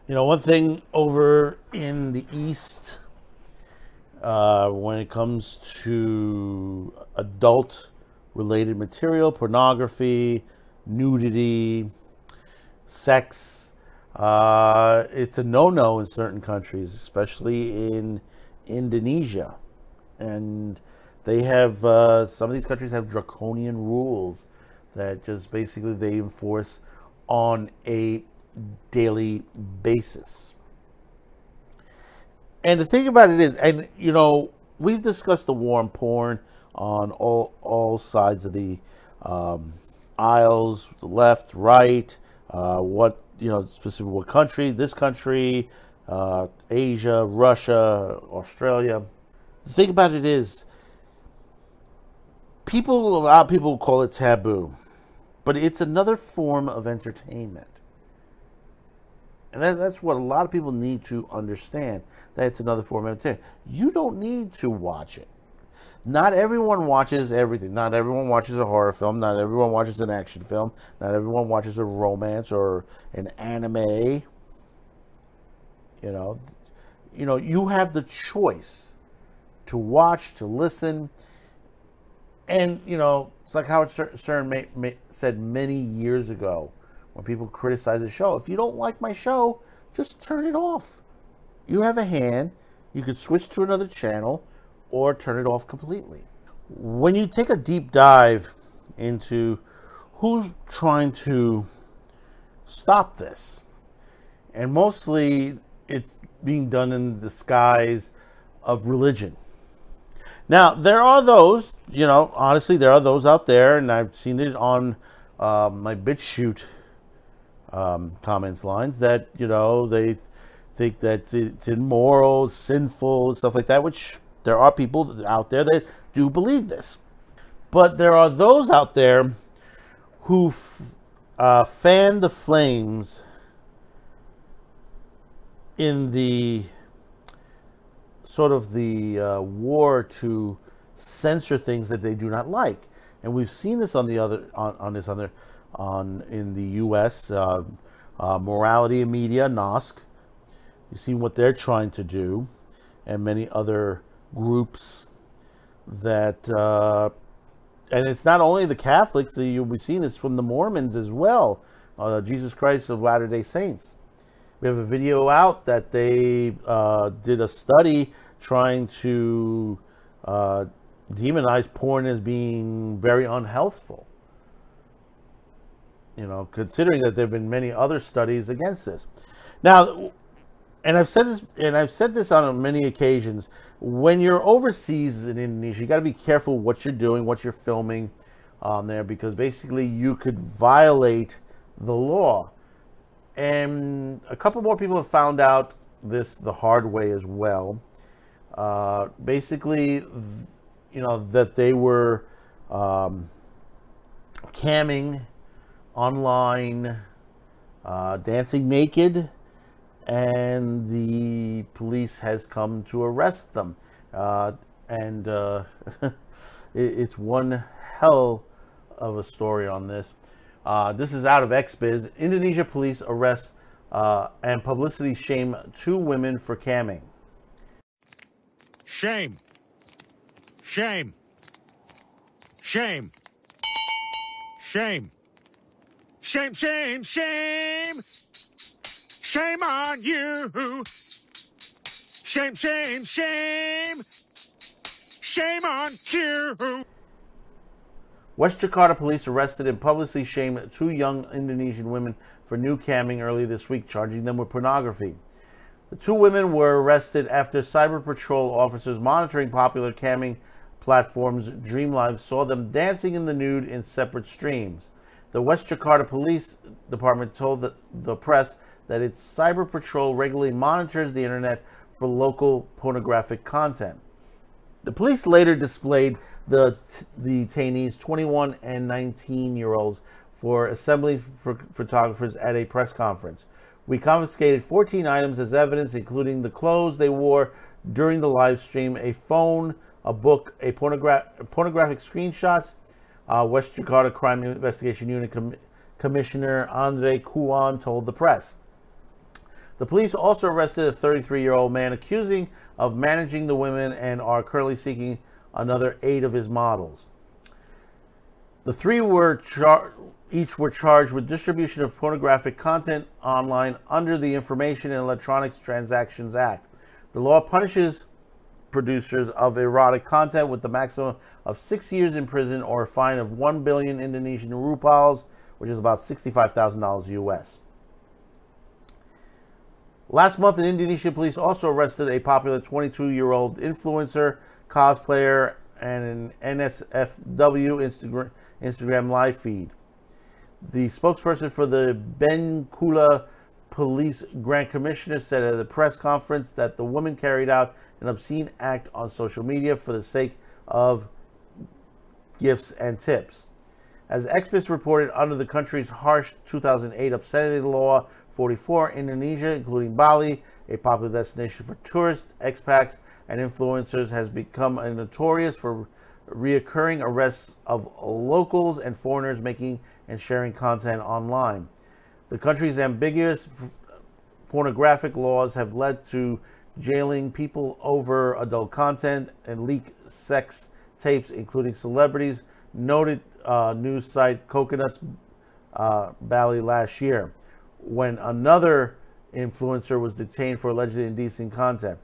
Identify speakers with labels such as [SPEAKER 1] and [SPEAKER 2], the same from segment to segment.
[SPEAKER 1] You know, one thing over in the East, when it comes to adult-related material, pornography, nudity, sex, it's a no-no in certain countries, especially in Indonesia. And they have, some of these countries have draconian rules that just basically they enforce on a daily basis. And the thing about it is, and you know, we've discussed the war on porn on all sides of the aisles, the left, right, what, you know, specifically what country, this country, Asia, Russia, Australia. The thing about it is, a lot of people call it taboo, but it's another form of entertainment. And that's what a lot of people need to understand, that it's another form of entertainment. You don't need to watch it. Not everyone watches everything. Not everyone watches a horror film. Not everyone watches an action film. Not everyone watches a romance or an anime. You know, you have the choice to watch, to listen. And, you know, it's like Howard Stern said many years ago, when people criticize a show, if you don't like my show, just turn it off. You have a hand. You could switch to another channel or turn it off completely. When you take a deep dive into who's trying to stop this, and mostly it's being done in the disguise of religion. Now, there are those, you know, honestly, there are those out there, and I've seen it on my BitChute comments lines, that, you know, they think that it's immoral, sinful, stuff like that, which there are people out there that do believe this. But there are those out there who fan the flames in the sort of the war to censor things that they do not like. And we've seen this on the other in the U.S. Morality and Media, NOSC. You've seen what they're trying to do, and many other groups that, and it's not only the Catholics. You'll be seeing this from the Mormons as well. Jesus Christ of Latter-day Saints. We have a video out that they did a study trying to demonize porn as being very unhealthful. You know, considering that there have been many other studies against this. Now, and I've said this on many occasions, when you're overseas in Indonesia, you got to be careful what you're doing, what you're filming on there, because basically you could violate the law. And a couple more people have found out this the hard way as well. Basically, you know, that they were camming online, dancing naked, and the police has come to arrest them. It's one hell of a story on this. This is out of XBiz. Indonesia police arrest and publicity shame 2 women for camming.
[SPEAKER 2] Shame. Shame. Shame. Shame. Shame, shame, shame. Shame on you. Shame, shame, shame. Shame on you.
[SPEAKER 1] West Jakarta police arrested and publicly shamed 2 young Indonesian women for nude camming early this week, charging them with pornography. The 2 women were arrested after Cyber Patrol officers monitoring popular camming platforms DreamLive saw them dancing in the nude in separate streams. The West Jakarta Police Department told the press that its Cyber Patrol regularly monitors the internet for local pornographic content. The police later displayed the detainees, 21 and 19-year-olds, for assembly photographers at a press conference. We confiscated 14 items as evidence, including the clothes they wore during the live stream, a phone, a book, pornographic screenshots. West Jakarta Crime Investigation Unit Commissioner Andre Kuan told the press. The police also arrested a 33-year-old man accusing of managing the women and are currently seeking another 8 of his models. The 3 each were charged with distribution of pornographic content online under the Information and Electronics Transactions Act. The law punishes producers of erotic content with the maximum of 6 years in prison or a fine of 1 billion Indonesian rupiahs, which is about $65,000 US. Last month, an Indonesian police also arrested a popular 22-year-old influencer, cosplayer, and an NSFW Instagram live feed. The spokesperson for the Bengkulu Police Grand Commissioner said at a press conference that the woman carried out an obscene act on social media for the sake of gifts and tips. As experts reported, under the country's harsh 2008 obscenity law 44, Indonesia, including Bali, a popular destination for tourists, expats, and influencers, has become notorious for reoccurring arrests of locals and foreigners making and sharing content online. The country's ambiguous pornographic laws have led to jailing people over adult content and leaked sex tapes, including celebrities. Noted news site Coconuts Bali last year, when another influencer was detained for allegedly indecent content.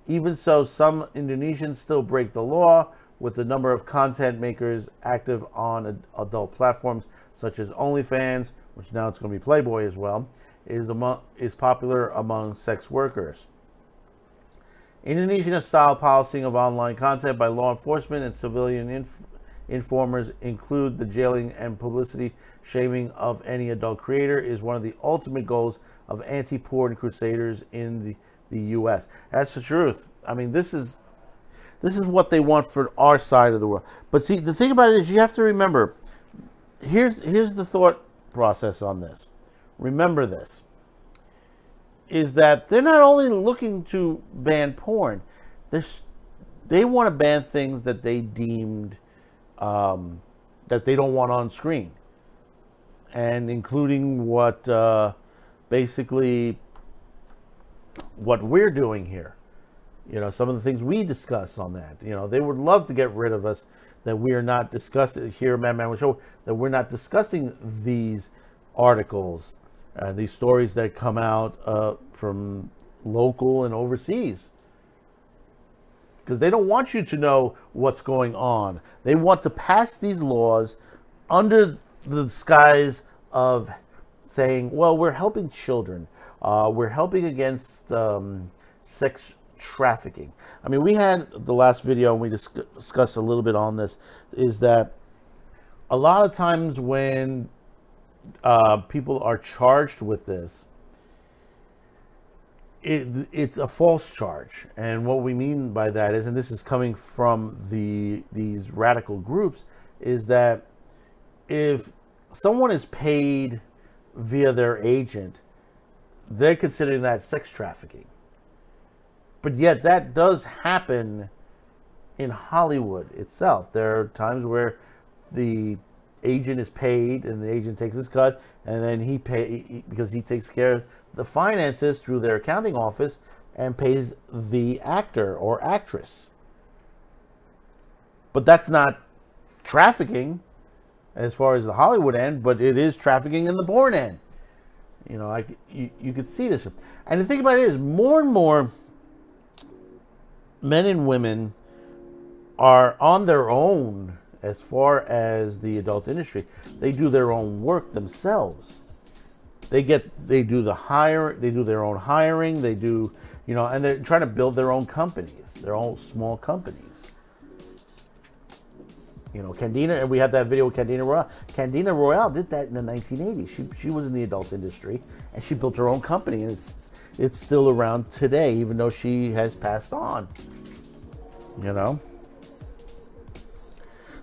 [SPEAKER 1] Even so, some Indonesians still break the law, with the number of content makers active on adult platforms such as OnlyFans, which now it's going to be Playboy as well, is popular among sex workers. Indonesian-style policing of online content by law enforcement and civilian informers include the jailing and publicity shaming of any adult creator is one of the ultimate goals of anti-porn crusaders in the U.S. That's the truth. I mean, this is what they want for our side of the world. But see, the thing about it is you have to remember, here's the thought process on this. Remember this, is that they're not only looking to ban porn, they want to ban things that they deemed that they don't want on screen, and including what basically what we're doing here. You know, some of the things we discuss on that. You know, they would love to get rid of us, that we are not discussing here at Man Show, that we're not discussing these articles, these stories that come out from local and overseas. Because they don't want you to know what's going on. They want to pass these laws under the disguise of saying, well, we're helping children. We're helping against sex trafficking. I mean, we had the last video and we discussed a little bit on this, is that a lot of times when people are charged with this, it's a false charge. And what we mean by that is, and this is coming from these radical groups, is that if someone is paid via their agent, they're considering that sex trafficking. But yet that does happen in Hollywood itself. There are times where the agent is paid and the agent takes his cut, and then because he takes care of the finances through their accounting office and pays the actor or actress. But that's not trafficking as far as the Hollywood end, but it is trafficking in the porn end. You know, you could see this. And the thing about it is, more and more men and women are on their own as far as the adult industry. They do their own work themselves. They do their own hiring, they do, you know, and they're trying to build their own companies, their own small companies. You know, Candina, and we had that video with Candina Royale. Candina Royale did that in the 1980s. She was in the adult industry, and she built her own company, and it's still around today, even though she has passed on. You know?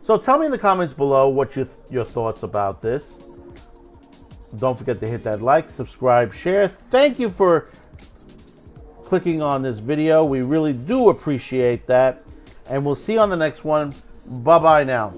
[SPEAKER 1] So tell me in the comments below what your thoughts about this. Don't forget to hit that like, subscribe, share. Thank you for clicking on this video. We really do appreciate that. And we'll see you on the next one. Bye-bye now.